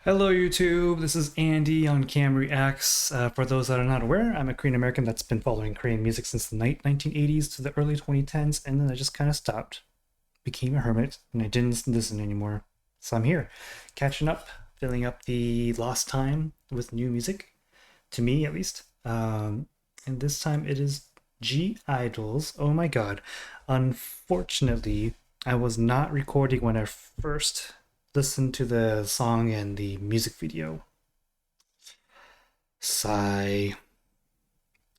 Hello YouTube, this is Andy on Cam Reacts. For those that are not aware, I'm a Korean American that's been following Korean music since the late 1980s to the early 2010s, and then I just kind of stopped, became a hermit, and I didn't listen anymore. So I'm here, catching up, filling up the lost time with new music, to me at least. And this time it is G-Idle's Oh My God. Unfortunately, I was not recording when I first listen to the song and the music video. Sigh.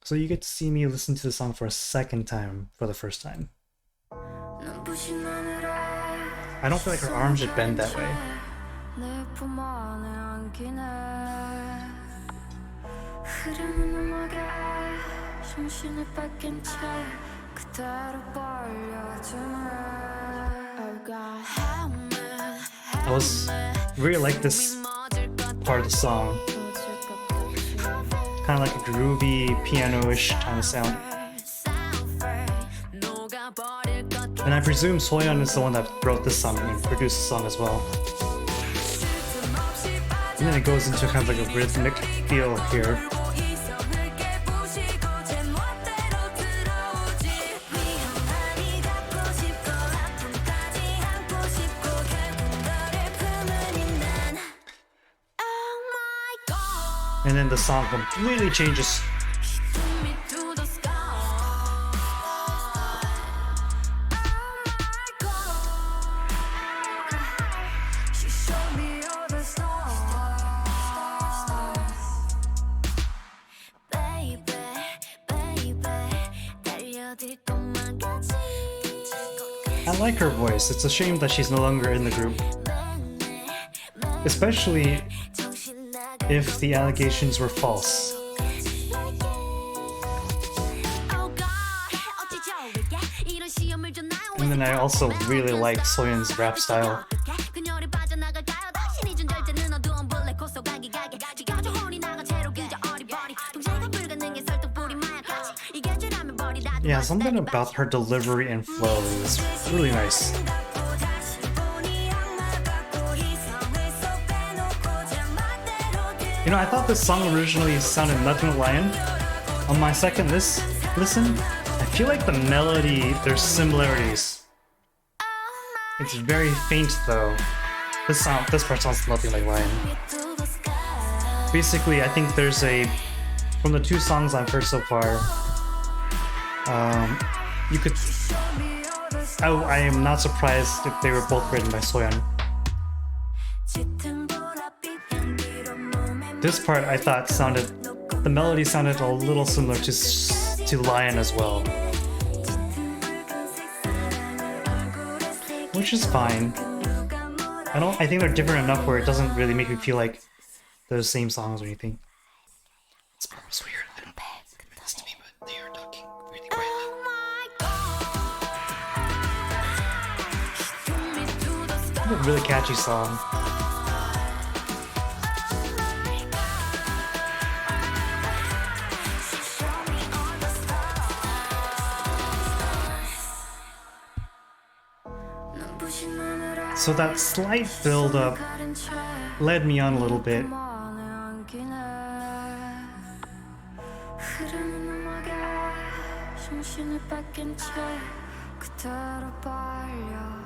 So you get to see me listen to the song for a second time for the first time. I don't feel like her arms should bend that way. I was really like this part of the song. Kind of like a groovy, piano-ish kind of sound. And I presume Soyeon is the one that wrote this song and produced the song as well. And then it goes into kind of like a rhythmic feel here. And then the song completely changes. I like her voice. It's a shame that she's no longer in the group. Especially if the allegations were false. And then I also really like Soyeon's rap style. Yeah, something about her delivery and flow is really nice. You know, I thought this song originally sounded nothing like Lion. On my second listen, I feel like the melody, there's similarities. It's very faint though. This part sounds nothing like Lion. Basically, I think from the two songs I've heard so far, I am not surprised if they were both written by Soyeon. This part I thought the melody sounded a little similar to Lion as well. Which is fine. I think they're different enough where it doesn't really make me feel like they're the same songs or anything. This part was weird. I don't know if it is to me, but they are talking really quietly. It's a really catchy song. So that slight build-up led me on a little bit.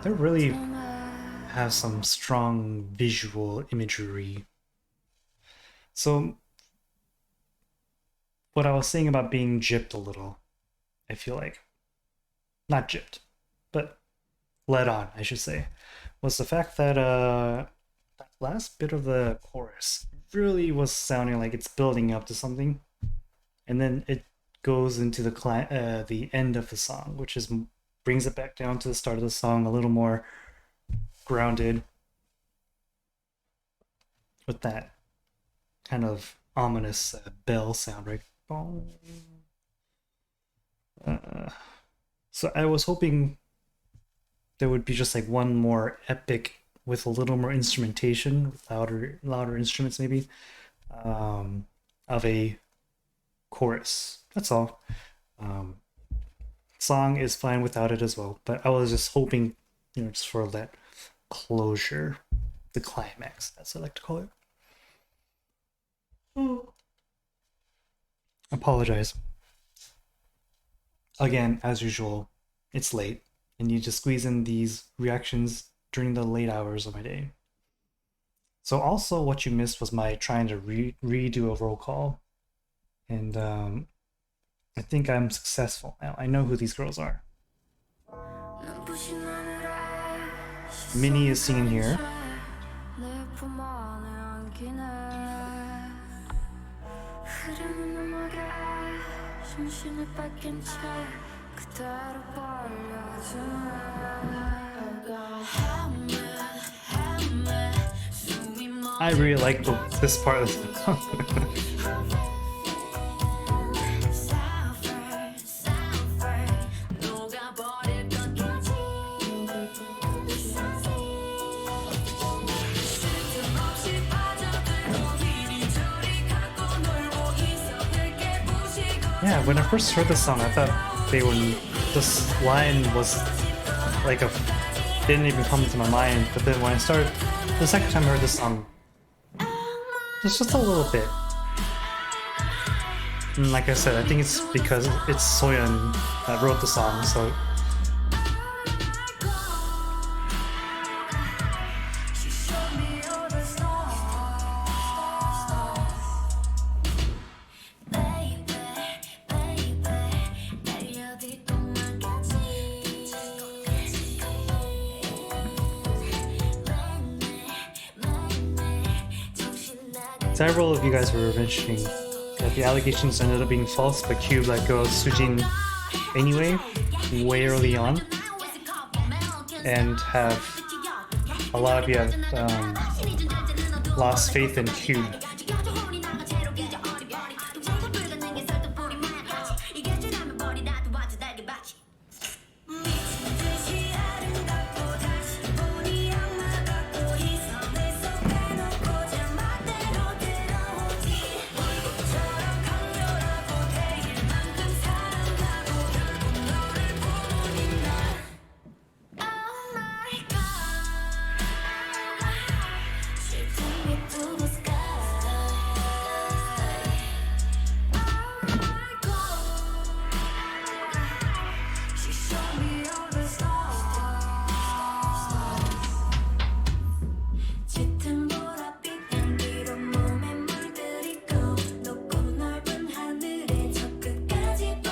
They really have some strong visual imagery. So what I was saying about being gypped a little, I feel like, not gypped, but led on, I should say, was the fact that that last bit of the chorus really was sounding like it's building up to something, and then it goes into the end of the song, which brings it back down to the start of the song, a little more grounded, with that kind of ominous bell sound, right? So I was hoping there would be just like one more epic with a little more instrumentation, with louder instruments maybe, of a chorus. That's all. Song is fine without it as well, but I was just hoping, just for that closure, the climax, that's what I like to call it. Apologize. Again, as usual, it's late, and you just squeeze in these reactions during the late hours of my day. So also what you missed was my trying to redo a roll call. And I think I'm successful now. I know who these girls are. Minnie is singing here. I really like this part of the song. Yeah, when I first heard the song, I thought this line was like didn't even come to my mind. But then when I started, the second time I heard the song, it's just a little bit. And like I said, I think it's because it's Soyeon that wrote the song, so. Several of you guys were mentioning that the allegations ended up being false, but Cube let go of Sujin anyway, way early on, and a lot of you have lost faith in Cube.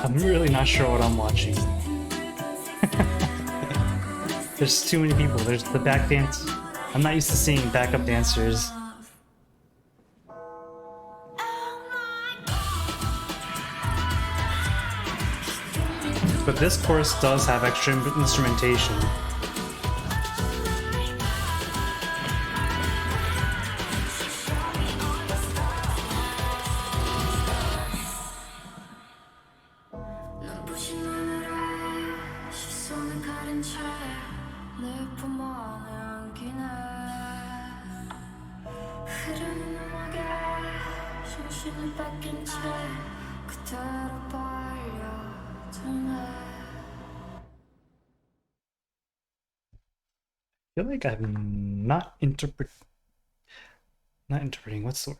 I'm really not sure what I'm watching. There's too many people. There's the back dance. I'm not used to seeing backup dancers. But this course does have extra instrumentation. I feel like I'm not interpreting, what's the word?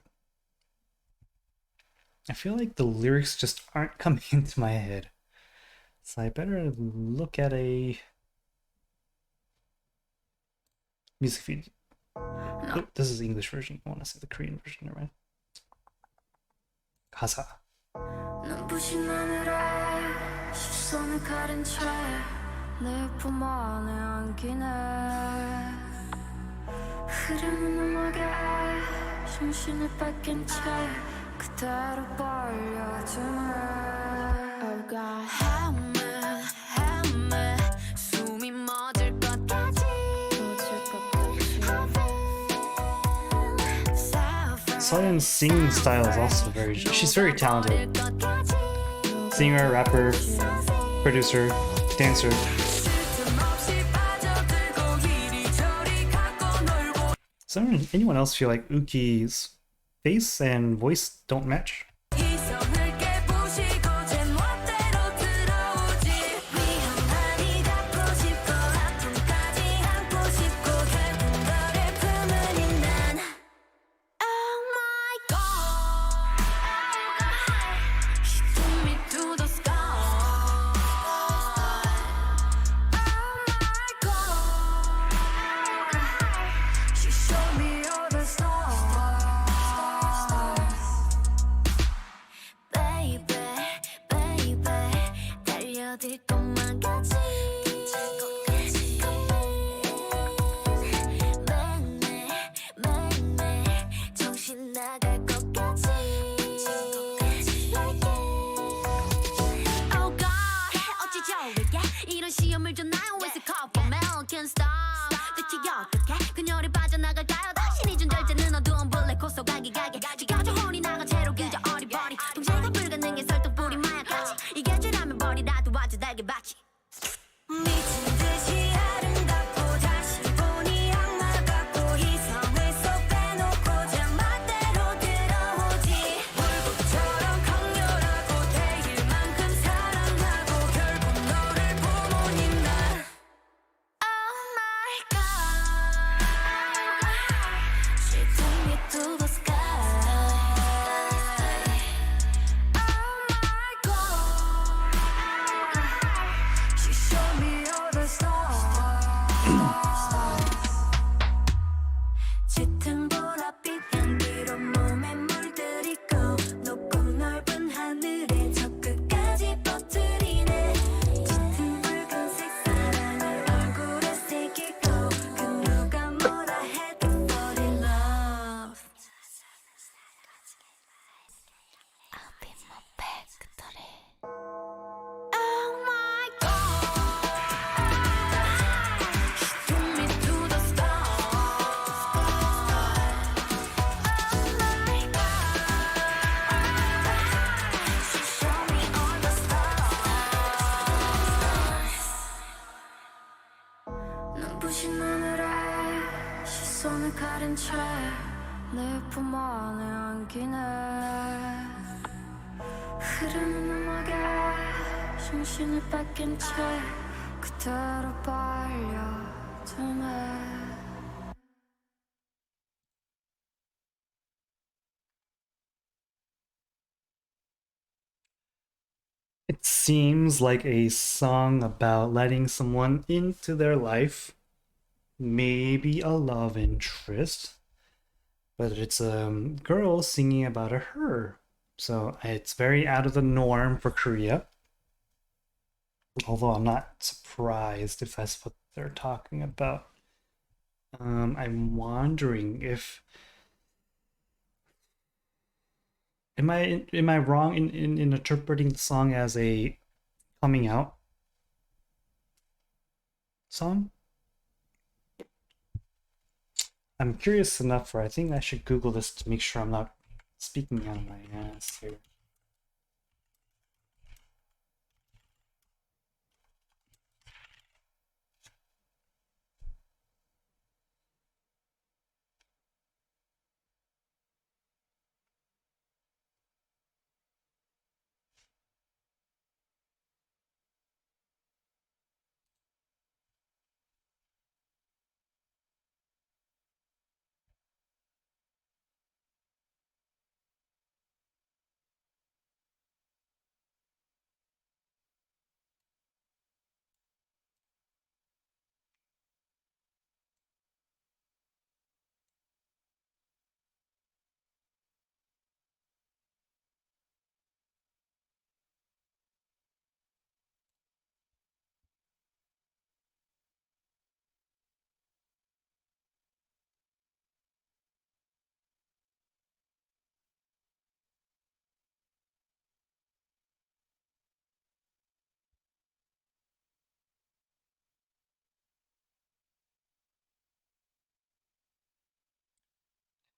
I feel like the lyrics just aren't coming into my head. So I better look at a music feed. Oh, this is the English version. I want to say the Korean version, right? 가사. Soyeon's singing style is also she's very talented. Singer, rapper, producer, dancer. Does anyone else feel like Uki's face and voice don't match? 가린 채내 품 안에 안기네 흐르는 음악에 정신을 뺏긴 채 그대로 빨려드네 It seems like a song about letting someone into their life, maybe a love interest, but it's a girl singing about a her. So it's very out of the norm for Korea. Although I'm not surprised if that's what they're talking about. I'm wondering if am I wrong in interpreting the song as a coming out song? I'm curious enough where I think I should Google this to make sure I'm not speaking out of my ass here.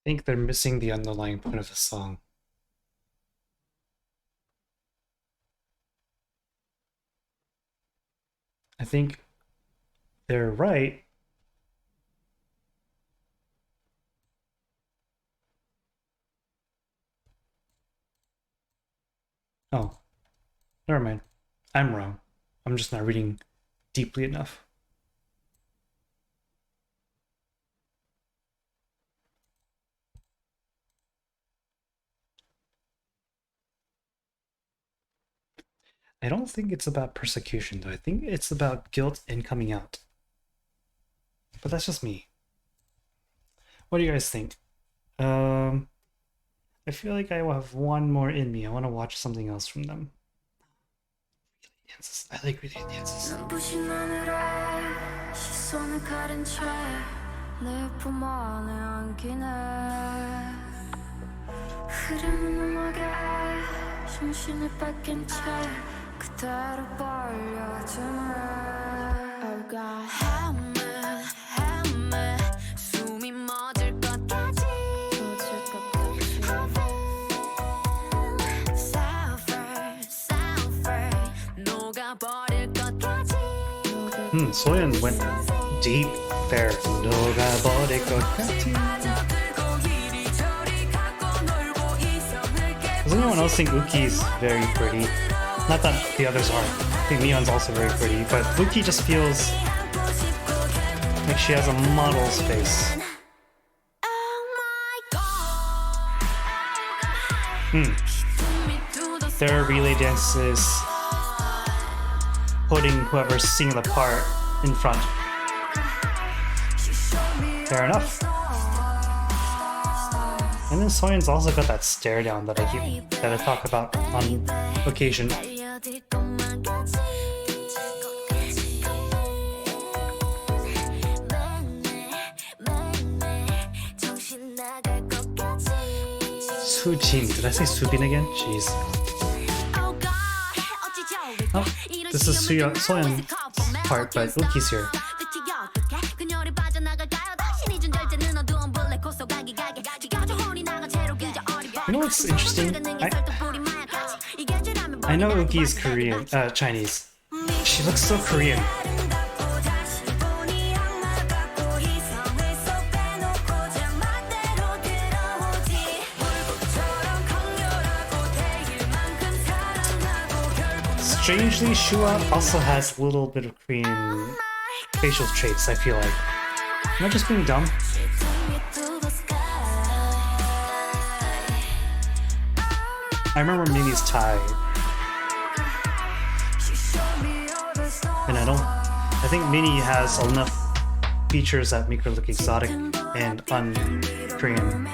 I think they're missing the underlying point of the song. I think they're right. Oh, never mind. I'm wrong. I'm just not reading deeply enough. I don't think it's about persecution, though. I think it's about guilt and coming out. But that's just me. What do you guys think? I feel like I will have one more in me. I want to watch something else from them. Dances. I like reading dances. 눈부신 하늘에 시선을 가린 채내 품 안에 안기네 흐르는 음악에 정신을 뺏긴 채 그대로 빨려드네 Oh God, help me 숨이 멎을 것 같지 녹아버릴 것 같지 Soyeon went deep there. 녹아버릴 것 같지. Does anyone else think Uki's very pretty? Not that the others aren't. I think Neon's also very pretty, but Uki just feels like she has a model's face. Their relay dances putting whoever's singing the part in front. Fair enough. And then Soyeon's also got that stare down that I talk about on occasion. Sujin, did I say Subin again? Jeez. Oh, this is Soyeon's part, but Uki's here. You know what's interesting? I know Uki's Korean, Chinese. She looks so Korean. Strangely, Shua also has a little bit of Korean facial traits, I feel like. Am I just being dumb? I remember Mimi's Thai, and I think Mini has enough features that make her look exotic and un-Korean.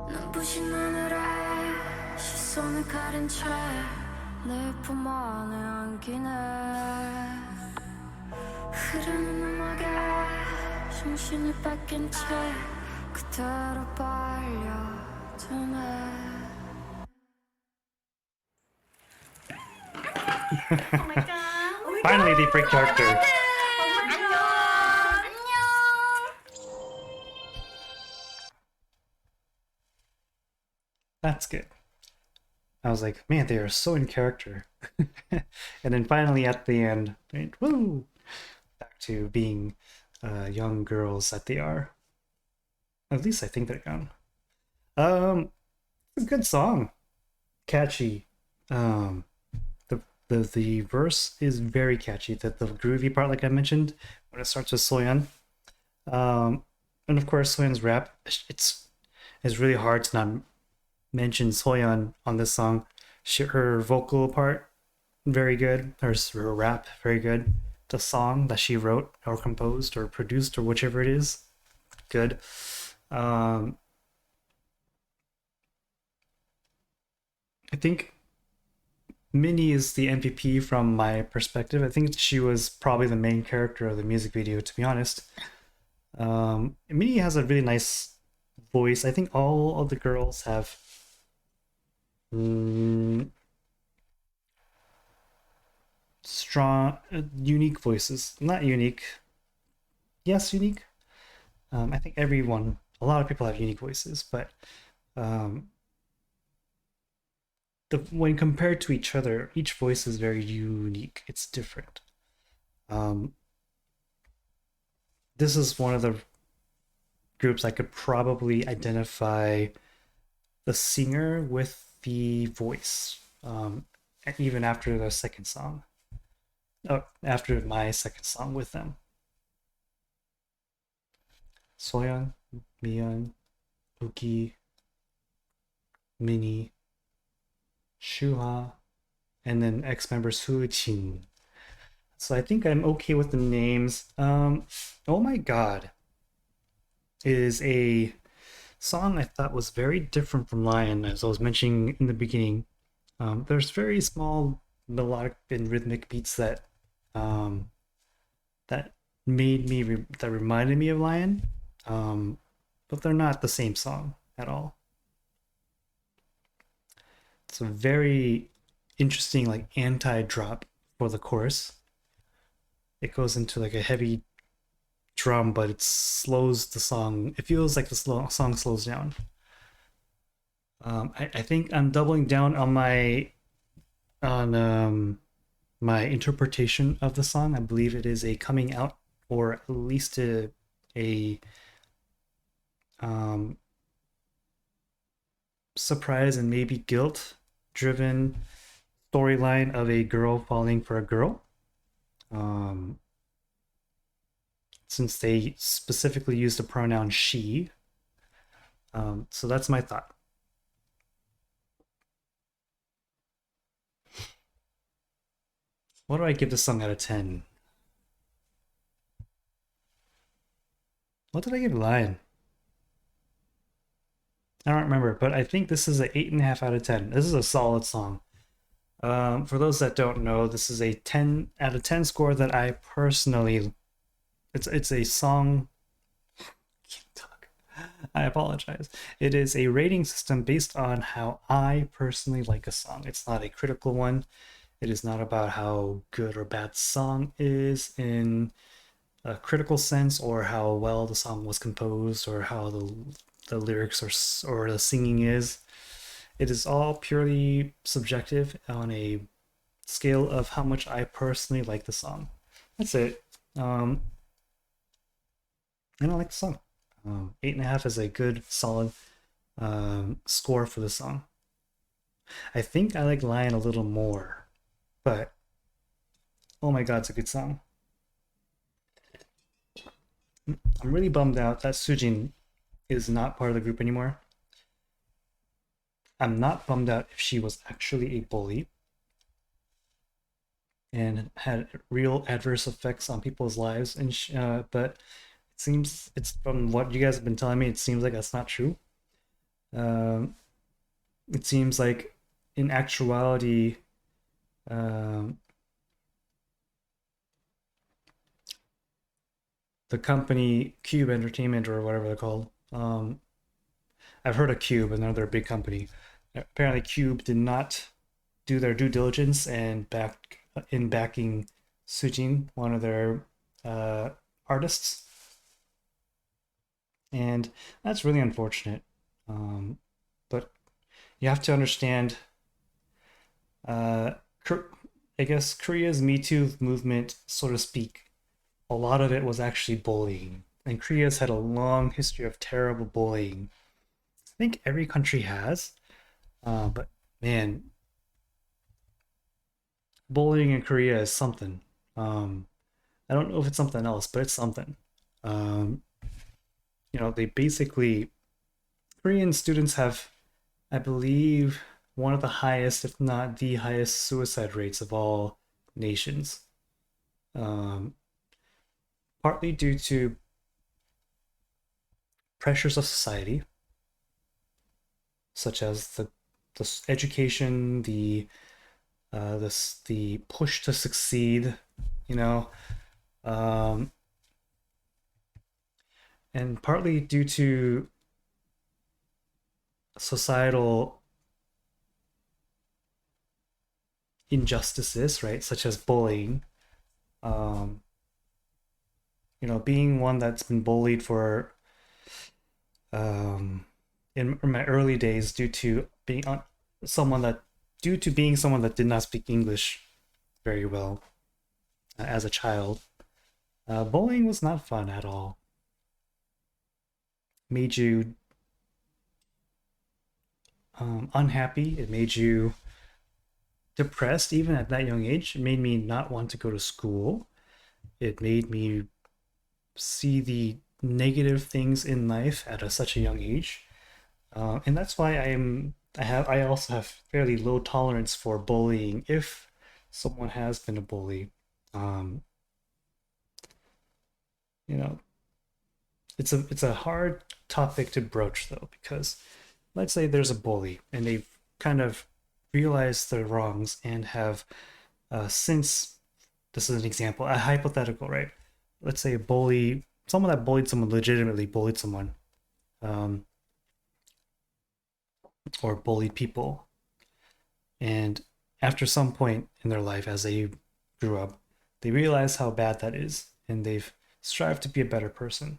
눈부신 하늘에 시선을 가린 채 내 품 안에 안기네 흐르는 음악에 정신을 뺏긴 채 그대로 빨려드네 Oh my god. Finally, they break character. 안녕. That's good. I was like, man, they are so in character. And then finally at the end, woo, back to being young girls that they are. At least I think they're young. It's a good song, catchy. The verse is very catchy. The groovy part, like I mentioned, when it starts with Soyeon. And of course, Soyeon's rap. It's really hard to not mention Soyeon on this song. Her vocal part, very good. Her rap, very good. The song that she wrote or composed or produced or whichever it is, good. I think Minnie is the MVP from my perspective. I think she was probably the main character of the music video, to be honest. Minnie has a really nice voice. I think all of the girls have strong, unique voices. Not unique. Yes, unique. I think a lot of people have unique voices, but when compared to each other, each voice is very unique. It's different. This is one of the groups I could probably identify the singer with the voice, even after the second song. Oh, after my second song with them. Soyeon, Miyeon, Uki, Minnie, Shuha, and then ex-member Suchin. So I think I'm okay with the names. Oh My God is a song I thought was very different from Lion, as I was mentioning in the beginning. There's very small melodic and rhythmic beats that that reminded me of Lion, but they're not the same song at all. It's a very interesting, like, anti-drop for the chorus. It goes into like a heavy drum, but it slows the song. It feels like the song slows down. I think I'm doubling down on my interpretation of the song. I believe it is a coming out, or at least a surprise and maybe guilt driven storyline of a girl falling for a girl. Since they specifically use the pronoun she. So that's my thought. What do I give this song out of 10? What did I give Lion? I don't remember, but I think this is an 8.5 out of 10. This is a solid song. For those that don't know, this is a 10 out of 10 score that I personally... It's a song... I can't talk. I apologize. It is a rating system based on how I personally like a song. It's not a critical one. It is not about how good or bad the song is in a critical sense, or how well the song was composed, or how the lyrics or the singing is. It is all purely subjective on a scale of how much I personally like the song. That's it. I don't like the song. 8.5 is a good, solid score for the song. I think I like Lion a little more, but oh my god, it's a good song. I'm really bummed out that Sujin is not part of the group anymore. I'm not bummed out if she was actually a bully and had real adverse effects on people's lives, and but it seems, it's from what you guys have been telling me, it seems like that's not true. Um, it seems like in actuality, um, the company Cube Entertainment or whatever they're called. I've heard of Cube, another big company. Apparently, Cube did not do their due diligence and backing Sujin, one of their uh, artists, and that's really unfortunate. But you have to understand, uh, I guess Korea's Me Too movement, so to speak, a lot of it was actually bullying. And Korea's had a long history of terrible bullying. I think every country has, but man, bullying in Korea is something. Um, I don't know if it's something else, but it's something. Um, they basically, Korean students have, I believe, one of the highest, if not the highest, suicide rates of all nations. Um, Partly due to pressures of society, such as the education, the push to succeed, you know, um, and partly due to societal injustices, right, such as bullying. Um, being one that's been bullied for um, in my early days someone that due to being someone that did not speak English very well as a child. Bullying was not fun at all. Made you unhappy. It made you depressed, even at that young age. It made me not want to go to school. It made me see the negative things in life at such a young age, and that's why I also have fairly low tolerance for bullying if someone has been a bully. Um, you know, it's a hard topic to broach though, because let's say there's a bully and they've kind of realized their wrongs and have since, this is an example, a hypothetical, right? Let's say someone that bullied someone, legitimately bullied someone, um, or bullied people, and after some point in their life, as they grew up, they realize how bad that is, and they've strived to be a better person,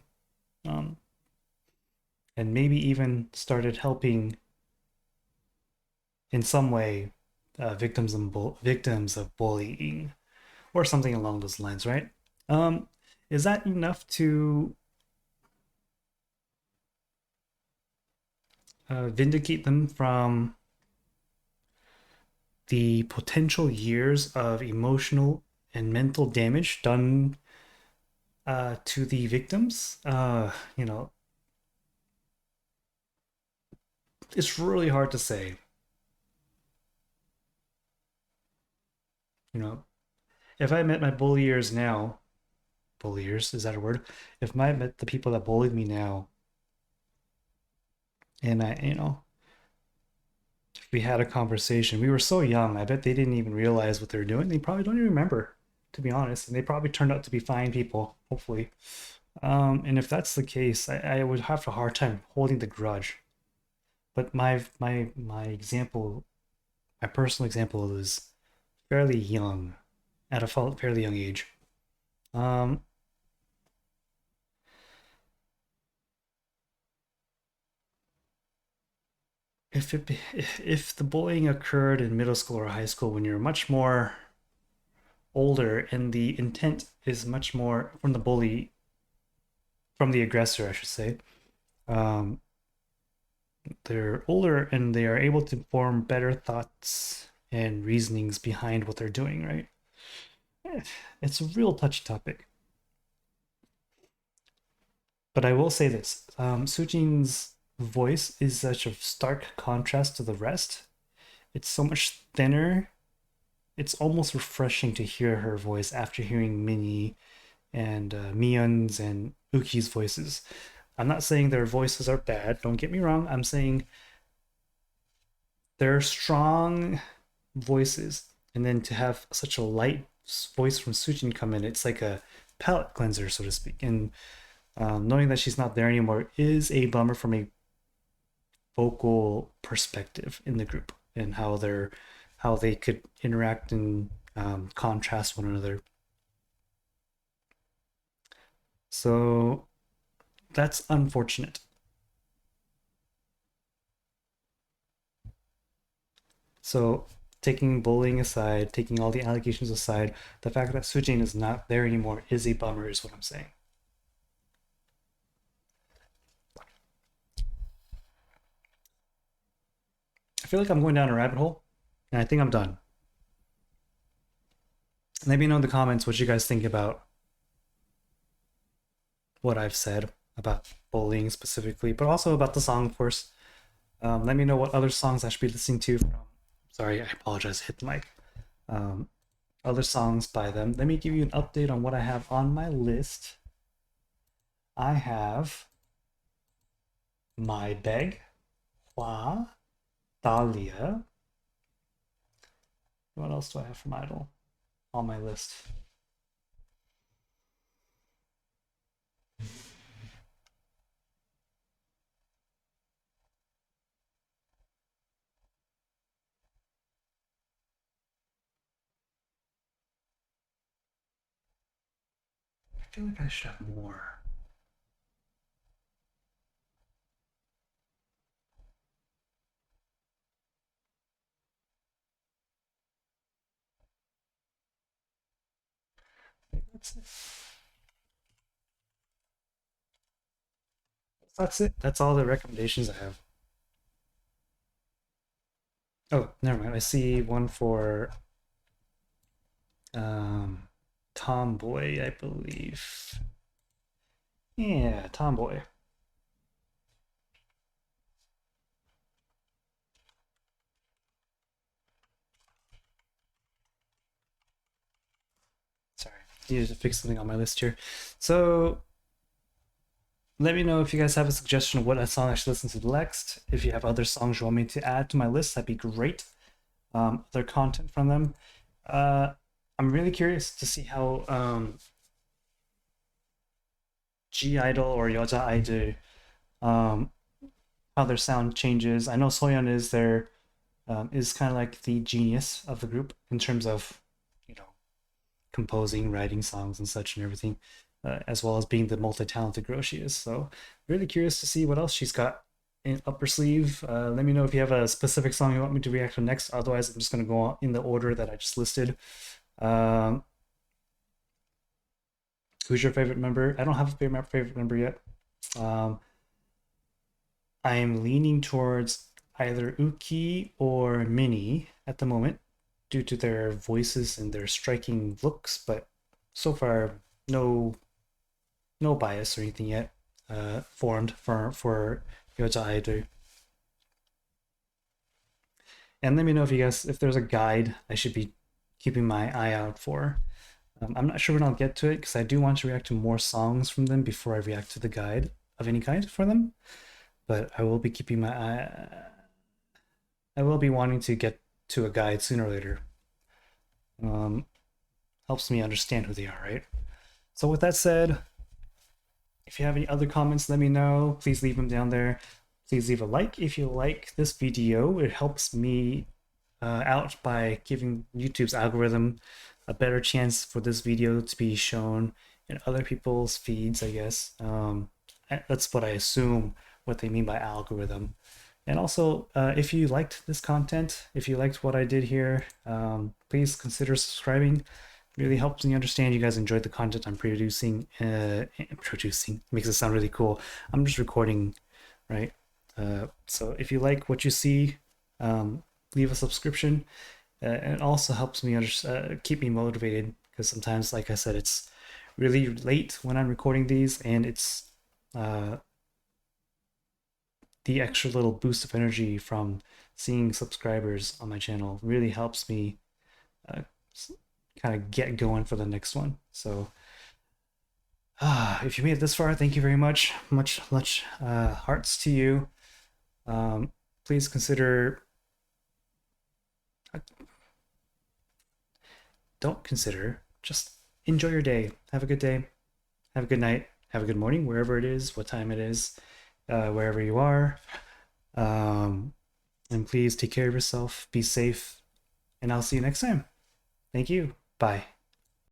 um, and maybe even started helping in some way victims of bullying or something along those lines, right? Um, is that enough to vindicate them from the potential years of emotional and mental damage done to the victims? It's really hard to say. You know, if I met my bulliers now, bulliers, is that a word? If I met the people that bullied me now, and if we had a conversation, we were so young, I bet they didn't even realize what they were doing. They probably don't even remember, to be honest, and they probably turned out to be fine people, hopefully. And if that's the case, I would have a hard time holding the grudge. But my example, my personal example is fairly young, at a fairly young age. Um, if the bullying occurred in middle school or high school when you're much more older and the intent is much more from the bully, from the aggressor, I should say, um, they're older and they are able to form better thoughts and reasonings behind what they're doing, right? It's a real touchy topic. But I will say this, Sujin's voice is such a stark contrast to the rest. It's so much thinner. It's almost refreshing to hear her voice after hearing Minnie and Mion's and Uki's voices. I'm not saying their voices are bad, don't get me wrong. I'm saying they're strong voices. And then to have such a light voice from Sujin come in, it's like a palate cleanser, so to speak. And knowing that she's not there anymore is a bummer from a vocal perspective in the group and how they could interact and contrast one another. So that's unfortunate. So taking bullying aside, taking all the allegations aside, the fact that Sujin is not there anymore is a bummer, is what I'm saying. I feel like I'm going down a rabbit hole, and I think I'm done. Let me know in the comments what you guys think about what I've said about bullying specifically, but also about the song, of course. Let me know what other songs I should be listening to from. Sorry, I apologize, hit the mic. Um, Other songs by them. Let me give you an update on what I have on my list. I have My Beg, Hua, Dahlia. What else do I have from I-dle on my list? I feel like I should have more. Maybe that's it. That's it. That's all the recommendations I have. Oh, never mind. I see one for um, Tomboy, I believe. Yeah, Tomboy. Sorry, I needed to fix something on my list here. So let me know if you guys have a suggestion of what song I should listen to next. If you have other songs you want me to add to my list, that'd be great. Other content from them. I'm really curious to see how G-idle or Yoja I-dle, how their sound changes. I know Soyeon is kind of like the genius of the group in terms of, you know, composing, writing songs and such and everything, as well as being the multi-talented girl she is. So really curious to see what else she's got in up her sleeve. Let me know if you have a specific song you want me to react to next. Otherwise, I'm just gonna go on in the order that I just listed. Um, who's your favorite member? I don't have a favorite member yet. Um, I'm leaning towards either Uki or Minnie at the moment due to their voices and their striking looks, but so far no bias or anything yet formed for Yoja I-dle. And let me know if there's a guide I should be keeping my eye out for. I'm not sure when I'll get to it because I do want to react to more songs from them before I react to the guide of any kind for them. But I will be keeping my eye. I will be wanting to get to a guide sooner or later. Helps me understand who they are, right? So with that said, If you have any other comments, let me know. Please leave them down there. Please leave a like if you like this video. It helps me out by giving YouTube's algorithm a better chance for this video to be shown in other people's feeds, I guess. That's what I assume what they mean by algorithm. And also, if you liked this content, if you liked what I did here, please consider subscribing. It really helps me understand you guys enjoyed the content I'm producing. Producing makes it sound really cool. I'm just recording, right? So if you like what you see, leave a subscription. And it also helps me keep me motivated, because sometimes, like I said, it's really late when I'm recording these, and it's the extra little boost of energy from seeing subscribers on my channel really helps me kind of get going for the next one. So if you made it this far, thank you very much. Much hearts to you. Please consider don't consider, just enjoy your day. Have a good day. Have a good night. Have a good morning, wherever it is, what time it is, wherever you are. And please take care of yourself. Be safe. And I'll see you next time. Thank you. Bye.